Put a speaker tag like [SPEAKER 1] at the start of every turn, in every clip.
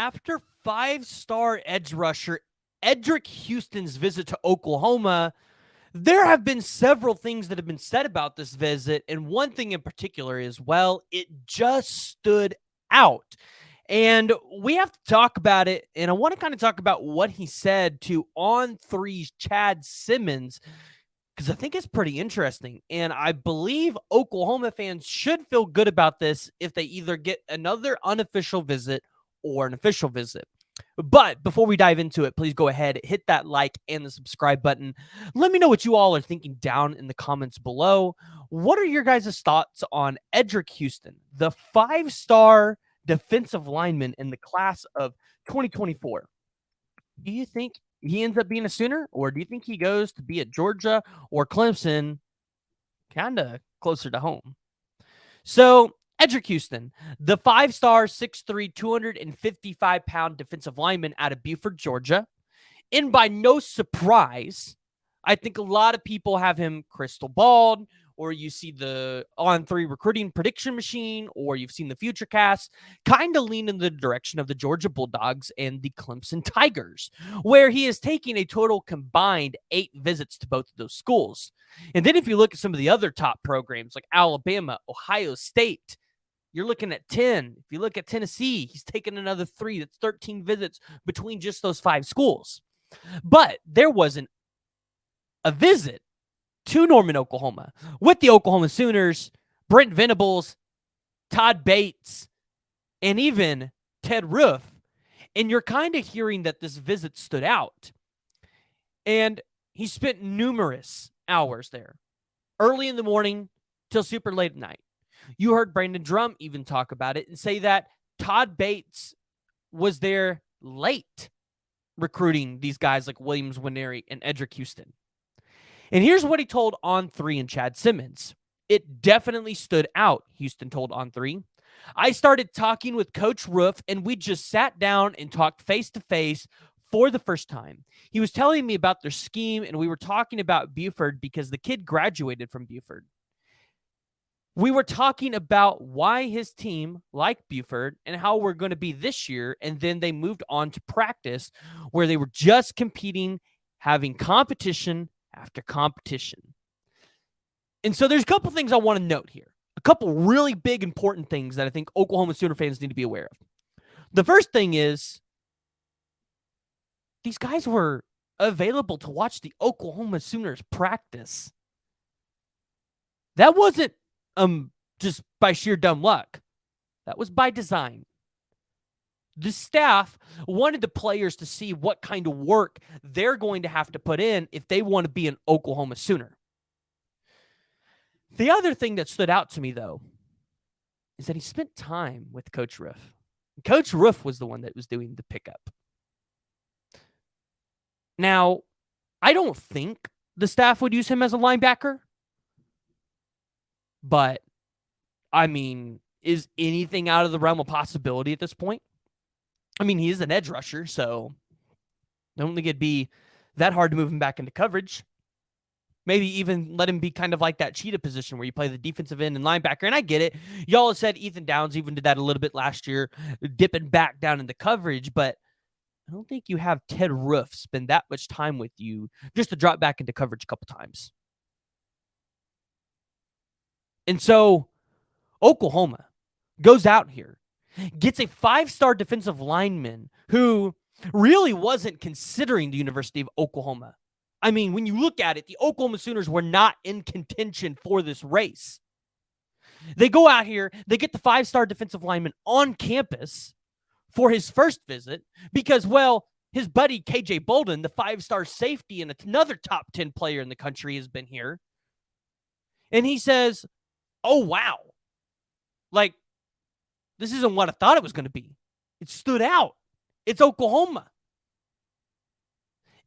[SPEAKER 1] after five-star edge rusher Eddrick Houston's visit to Oklahoma, there have been several things that have been said about this visit, and one thing in particular is, well, it just stood out. And we have to talk about it, and I want to kind of talk about what he said to On Three's Chad Simmons, because I think it's pretty interesting. And I believe Oklahoma fans should feel good about this if they either get another unofficial visit or an official visit. But before we dive into it, please go ahead, hit that like and the subscribe button. Let me know what you all are thinking down in the comments below. What are your guys' thoughts on Eddrick Houston, the five-star defensive lineman in the class of 2024? Do you think he ends up being a Sooner, or do you think he goes to be at Georgia or Clemson, kind of closer to home? So, Eddrick Houston, the five-star, 6'3", 255-pound defensive lineman out of Buford, Georgia. And by no surprise, I think a lot of people have him crystal balled, or you see the On Three recruiting prediction machine, or you've seen the future cast kind of lean in the direction of the Georgia Bulldogs and the Clemson Tigers, where he is taking a total combined 8 visits to both of those schools. And then if you look at some of the other top programs like Alabama, Ohio State, you're looking at 10. If you look at Tennessee, he's taken another 3. That's 13 visits between just those 5 schools. But there wasn't a visit to Norman, Oklahoma, with the Oklahoma Sooners, Brent Venables, Todd Bates, and even Ted Roof. And you're kind of hearing that this visit stood out. And he spent numerous hours there, early in the morning till super late at night. You heard Brandon Drum even talk about it and say that Todd Bates was there late recruiting these guys like Williams Winery and Eddrick Houston. And here's what he told On Three and Chad Simmons. It definitely stood out, Houston told On Three. I started talking with Coach Roof, and we just sat down and talked face-to-face for the first time. He was telling me about their scheme, and we were talking about Buford because the kid graduated from Buford. We were talking about why his team liked Buford and how we're going to be this year, and then they moved on to practice where they were just competing, having competition after competition. And so there's a couple things I want to note here. A couple really big, important things that I think Oklahoma Sooner fans need to be aware of. The first thing is these guys were available to watch the Oklahoma Sooners practice. That wasn't just by sheer dumb luck. That was by design. The staff wanted the players to see what kind of work they're going to have to put in if they want to be an Oklahoma Sooner. The other thing that stood out to me, though, is that he spent time with Coach Roof. Coach Roof was the one that was doing the pickup. Now, I don't think the staff would use him as a linebacker, but, I mean, is anything out of the realm of possibility at this point? I mean, he is an edge rusher, so I don't think it'd be that hard to move him back into coverage. Maybe even let him be kind of like that cheetah position where you play the defensive end and linebacker. And I get it. Y'all have said Ethan Downs even did that a little bit last year, dipping back down into coverage, but I don't think you have Ted Roof spend that much time with you just to drop back into coverage a couple times. And so Oklahoma goes out here, gets a 5-star defensive lineman who really wasn't considering the University of Oklahoma. I mean, when you look at it, the Oklahoma Sooners were not in contention for this race. They go out here, they get the 5-star defensive lineman on campus for his first visit because, well, his buddy KJ Bolden, the 5-star safety and another top 10 player in the country, has been here. And he says, oh, wow. Like, this isn't what I thought it was going to be. It stood out. It's Oklahoma.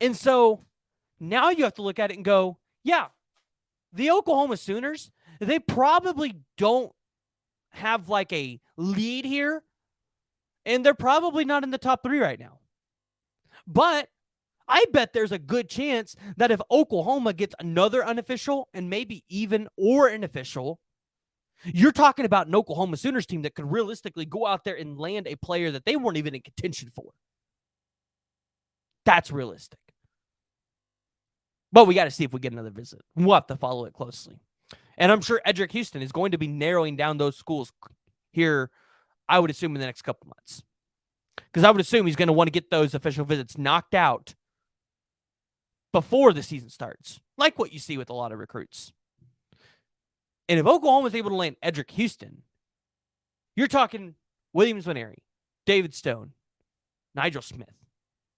[SPEAKER 1] And so now you have to look at it and go, yeah, the Oklahoma Sooners, they probably don't have like a lead here, and they're probably not in the top 3 right now. But I bet there's a good chance that if Oklahoma gets another unofficial and maybe even or an official, You're talking about an Oklahoma Sooners team that could realistically go out there and land a player that they weren't even in contention for. That's realistic. But we got to see if we get another visit. We'll have to follow it closely. And I'm sure Eddrick Houston is going to be narrowing down those schools here, I would assume, in the next couple months. Because I would assume he's going to want to get those official visits knocked out before the season starts, like what you see with a lot of recruits. And if Oklahoma is able to land Eddrick Houston, you're talking Williams Nwaneri, David Stone, Nigel Smith,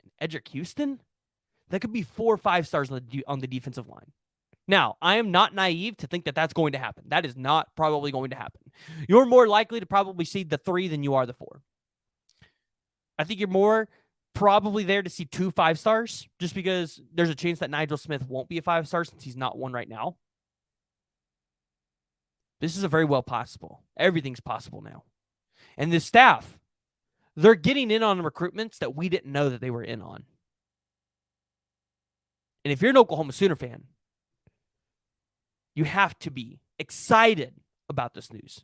[SPEAKER 1] and Eddrick Houston. That could be 4 or 5 stars on the defensive line. Now, I am not naive to think that that's going to happen. That is not probably going to happen. You're more likely to probably see the 3 than you are the 4. I think you're more probably there to see 2 5-stars, just because there's a chance that Nigel Smith won't be a 5-star since he's not one right now. This is a very well possible. Everything's possible now. And the staff, they're getting in on recruitments that we didn't know that they were in on. And if you're an Oklahoma Sooner fan, you have to be excited about this news.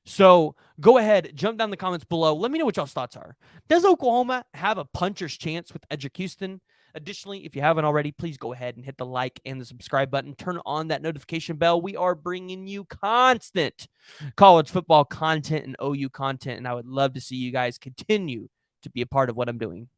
[SPEAKER 1] So go ahead, jump down in the comments below. Let me know what y'all's thoughts are. Does Oklahoma have a puncher's chance with Eddrick Houston? Additionally, if you haven't already, please go ahead and hit the like and the subscribe button. Turn on that notification bell. We are bringing you constant college football content and OU content, and I would love to see you guys continue to be a part of what I'm doing.